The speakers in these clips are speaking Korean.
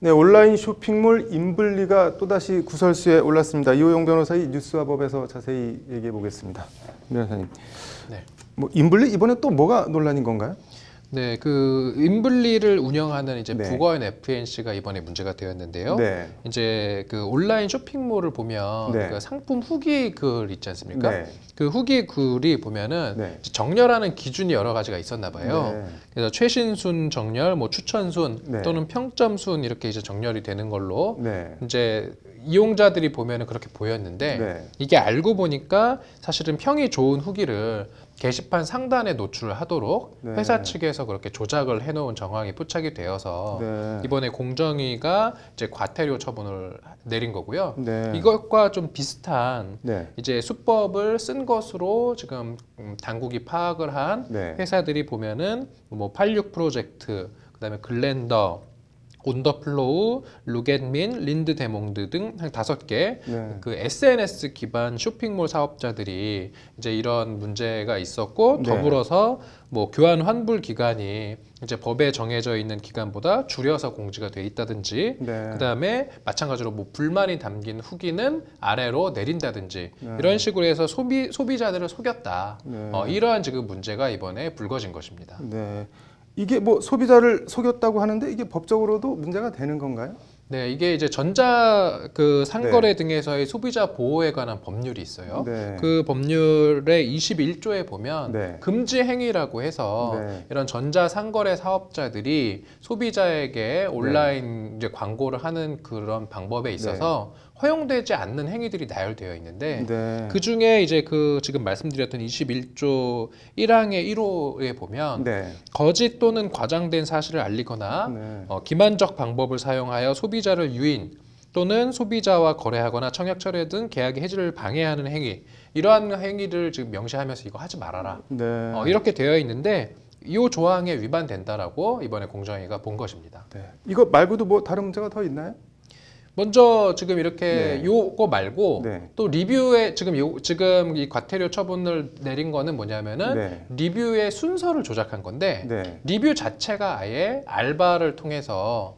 네, 온라인 쇼핑몰 인블리가 또다시 구설수에 올랐습니다. 이호영 변호사의 뉴스와 법에서 자세히 얘기해 보겠습니다. 변호사님, 네. 뭐 인블리 이번에 또 뭐가 논란인 건가요? 네, 그 인블리를 운영하는 이제 네. 북어현 FNC가 이번에 문제가 되었는데요. 네. 이제 그 온라인 쇼핑몰을 보면 네. 그 상품 후기 글 있지 않습니까? 네. 그 후기 글이 보면은 네. 정렬하는 기준이 여러 가지가 있었나 봐요. 네. 그래서 최신순 정렬, 뭐 추천순 네. 또는 평점순 이렇게 이제 정렬이 되는 걸로 네. 이제 이용자들이 보면은 그렇게 보였는데 네. 이게 알고 보니까 사실은 평이 좋은 후기를 게시판 상단에 노출하도록 네. 회사 측에서 그렇게 조작을 해놓은 정황이 포착이 되어서 네. 이번에 공정위가 이제 과태료 처분을 내린 거고요. 네. 이것과 좀 비슷한 네. 이제 수법을 쓴 것으로 지금 당국이 파악을 한 네. 회사들이 보면은 뭐 86 프로젝트, 그다음에 글랜더, 온더플로우, 루겟민, 린드데몽드 등 한 5개 네. 그 SNS 기반 쇼핑몰 사업자들이 이제 이런 문제가 있었고 네. 더불어서 뭐 교환 환불 기간이 이제 법에 정해져 있는 기간보다 줄여서 공지가 돼 있다든지 네. 그다음에 마찬가지로 뭐 불만이 담긴 후기는 아래로 내린다든지 네. 이런 식으로 해서 소비자들을 속였다. 네. 이러한 지금 문제가 이번에 불거진 것입니다. 네. 이게 뭐 소비자를 속였다고 하는데 이게 법적으로도 문제가 되는 건가요? 네, 이게 이제 전자 그 상거래 네. 등에서의 소비자 보호에 관한 법률이 있어요. 네. 그 법률의 21조에 보면 네. 금지 행위라고 해서 네. 이런 전자 상거래 사업자들이 소비자에게 온라인 이제 광고를 하는 그런 방법에 있어서 허용되지 않는 행위들이 나열되어 있는데 네. 그 중에 이제 그 지금 말씀드렸던 21조 1항의 1호에 보면 네. 거짓 또는 과장된 사실을 알리거나 네. 기만적 방법을 사용하여 소비자를 유인 또는 소비자와 거래하거나 청약 철회 등 계약의 해지를 방해하는 행위, 이러한 행위를 지금 명시하면서 이거 하지 말아라. 네. 이렇게 되어 있는데 이 조항에 위반된다라고 이번에 공정위가 본 것입니다. 네. 이거 말고도 뭐 다른 문제가 더 있나요? 먼저 지금 이렇게 네. 요거 말고 네. 또 리뷰에 지금 이 과태료 처분을 내린 거는 뭐냐면은 네. 리뷰의 순서를 조작한 건데 네. 리뷰 자체가 아예 알바를 통해서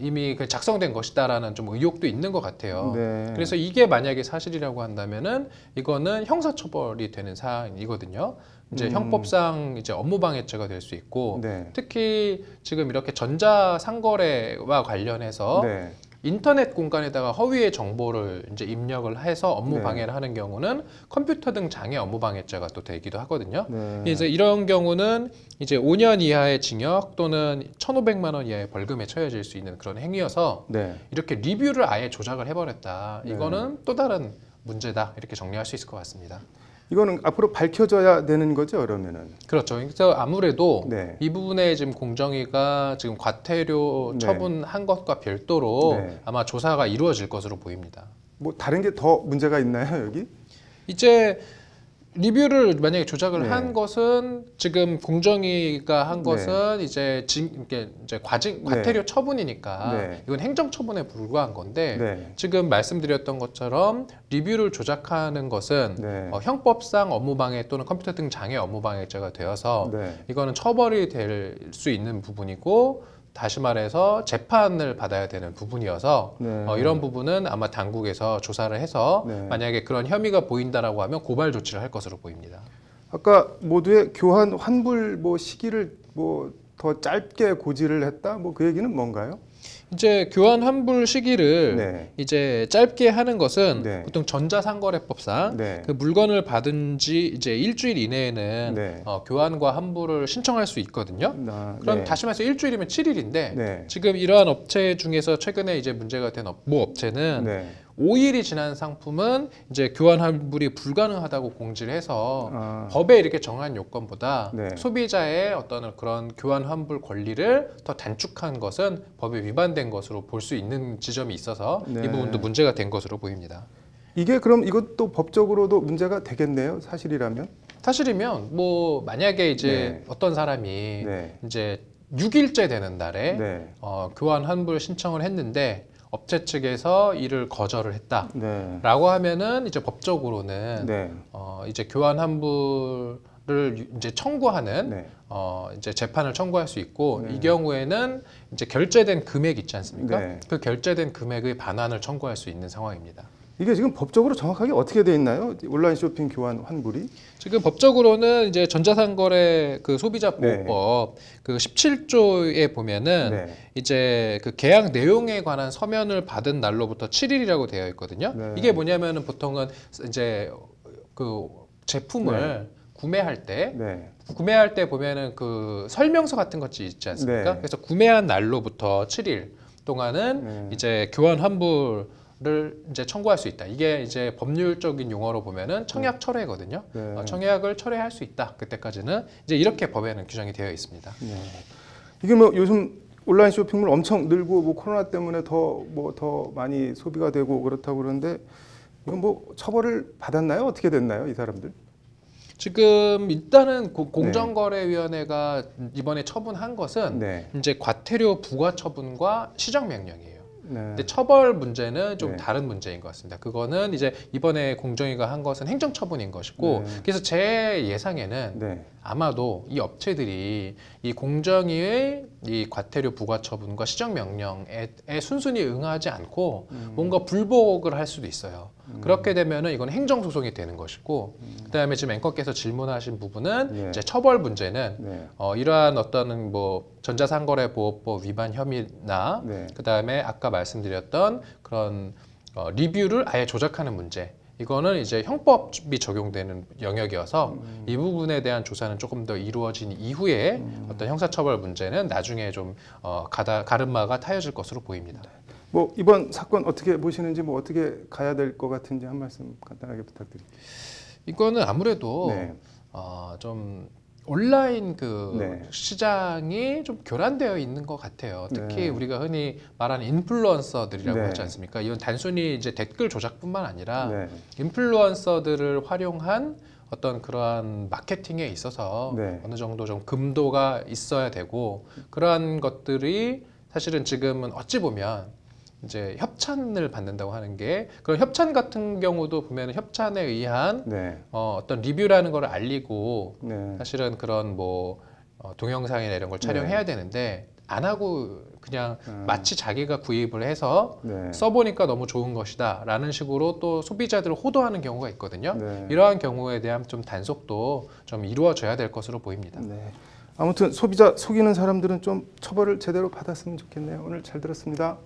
이미 그 작성된 것이다라는 좀 의혹도 있는 것 같아요. 네. 그래서 이게 만약에 사실이라고 한다면은 이거는 형사처벌이 되는 사안이거든요. 이제 형법상 이제 업무방해죄가 될 수 있고 네. 특히 지금 이렇게 전자 상거래와 관련해서 네. 인터넷 공간에다가 허위의 정보를 이제 입력을 해서 업무 네. 방해를 하는 경우는 컴퓨터 등 장애 업무 방해죄가 또 되기도 하거든요. 네. 그래서 이런 경우는 이제 5년 이하의 징역 또는 1,500만 원 이하의 벌금에 처해질 수 있는 그런 행위여서 네. 이렇게 리뷰를 아예 조작을 해버렸다. 네. 이거는 또 다른 문제다. 이렇게 정리할 수 있을 것 같습니다. 이거는 앞으로 밝혀져야 되는 거죠, 그러면은. 그렇죠. 그래서 아무래도 네. 이 부분에 지금 공정위가 지금 과태료 네. 처분한 것과 별도로 네. 아마 조사가 이루어질 것으로 보입니다. 뭐 다른 게 더 문제가 있나요, 여기? 이제 리뷰를 만약에 조작을 네. 한 것은 지금 공정위가 한 네. 것은 이제 과태료 처분이니까 네. 이건 행정 처분에 불과한 건데 네. 지금 말씀드렸던 것처럼 리뷰를 조작하는 것은 네. 형법상 업무방해 또는 컴퓨터 등 장애 업무방해죄가 되어서 네. 이거는 처벌이 될 수 있는 부분이고 다시 말해서 재판을 받아야 되는 부분이어서 네. 이런 부분은 아마 당국에서 조사를 해서 네. 만약에 그런 혐의가 보인다라고 하면 고발 조치를 할 것으로 보입니다. 아까 모두의 교환 환불 뭐 시기를 뭐 더 짧게 고지를 했다? 뭐 그 얘기는 뭔가요? 이제 교환 환불 시기를 네. 이제 짧게 하는 것은 네. 보통 전자상거래법상 네. 그 물건을 받은 지 이제 일주일 이내에는 네. 교환과 환불을 신청할 수 있거든요. 그럼 네. 다시 말해서 일주일이면 7일인데 네. 지금 이러한 업체 중에서 최근에 이제 문제가 된 모 업체는 네. 5일이 지난 상품은 이제 교환 환불이 불가능하다고 공지를 해서 아. 법에 이렇게 정한 요건보다 네. 소비자의 어떤 그런 교환 환불 권리를 더 단축한 것은 법에 위반된 것으로 볼 수 있는 지점이 있어서 네. 이 부분도 문제가 된 것으로 보입니다. 이게 그럼 이것도 법적으로도 문제가 되겠네요, 사실이라면? 사실이면 뭐 만약에 이제 네. 어떤 사람이 네. 이제 6일째 되는 날에 네. 교환 환불 신청을 했는데 업체 측에서 이를 거절을 했다라고 네. 하면은 이제 법적으로는 네. 이제 교환 환불 이제 청구하는 네. 이제 재판을 청구할 수 있고 네. 이 경우에는 이제 결제된 금액 있지 않습니까? 네. 그 결제된 금액의 반환을 청구할 수 있는 상황입니다. 이게 지금 법적으로 정확하게 어떻게 돼 있나요? 온라인 쇼핑 교환 환불이? 지금 법적으로는 이제 전자상거래 그 소비자보호법 그 17조에 보면은 네. 이제 그 계약 내용에 관한 서면을 받은 날로부터 7일이라고 되어 있거든요. 네. 이게 뭐냐면은 보통은 이제 그 제품을 구매할 때 네. 보면은 그 설명서 같은 것이 있지 않습니까? 네. 그래서 구매한 날로부터 7일 동안은 네. 이제 교환 환불을 이제 청구할 수 있다. 이게 이제 법률적인 용어로 보면은 청약 철회거든요. 네. 청약을 철회할 수 있다. 그때까지는 이제 이렇게 법에는 규정이 되어 있습니다. 네. 이게 뭐 요즘 온라인 쇼핑몰 엄청 늘고 뭐 코로나 때문에 더 많이 소비가 되고 그렇다고 그러는데 이건 뭐 처벌을 받았나요? 어떻게 됐나요, 이 사람들? 지금 일단은 공정거래위원회가 이번에 처분한 것은 네. 이제 과태료 부과 처분과 시정 명령이에요. 네. 근데 처벌 문제는 좀 네. 다른 문제인 것 같습니다. 그거는 이제 이번에 공정위가 한 것은 행정처분인 것이고, 네. 그래서 제 예상에는 네. 아마도 이 업체들이 이 공정위의 이 과태료 부과 처분과 시정 명령에 순순히 응하지 않고 뭔가 불복을 할 수도 있어요. 그렇게 되면은 이건 행정 소송이 되는 것이고, 그다음에 지금 앵커께서 질문하신 부분은 네. 이제 처벌 문제는 네. 이러한 어떤 뭐 전자상거래보호법 위반 혐의나 네. 그다음에 아까 말씀드렸던 그런 리뷰를 아예 조작하는 문제. 이거는 이제 형법이 적용되는 영역이어서 이 부분에 대한 조사는 조금 더 이루어진 이후에 어떤 형사처벌 문제는 나중에 좀 가름마가 타여질 것으로 보입니다. 뭐 이번 사건 어떻게 보시는지 뭐 어떻게 가야 될 것 같은지 한 말씀 간단하게 부탁드립니다. 이거는 아무래도 네. 좀 온라인 그 네. 시장이 좀 교란되어 있는 것 같아요. 특히 네. 우리가 흔히 말하는 인플루언서들이라고 네. 하지 않습니까? 이건 단순히 이제 댓글 조작뿐만 아니라 네. 인플루언서들을 활용한 어떤 그러한 마케팅에 있어서 네. 어느 정도 좀 금도가 있어야 되고 그러한 것들이 사실은 지금은 어찌 보면 이제 협찬을 받는다고 하는 게 그런 협찬 같은 경우도 보면 협찬에 의한 네. 어떤 리뷰라는 걸 알리고 네. 사실은 그런 뭐 동영상이나 이런 걸 촬영해야 되는데 안 하고 그냥 마치 자기가 구입을 해서 네. 써보니까 너무 좋은 것이다 라는 식으로 또 소비자들을 호도하는 경우가 있거든요. 네. 이러한 경우에 대한 좀 단속도 좀 이루어져야 될 것으로 보입니다. 네. 아무튼 소비자 속이는 사람들은 좀 처벌을 제대로 받았으면 좋겠네요. 오늘 잘 들었습니다.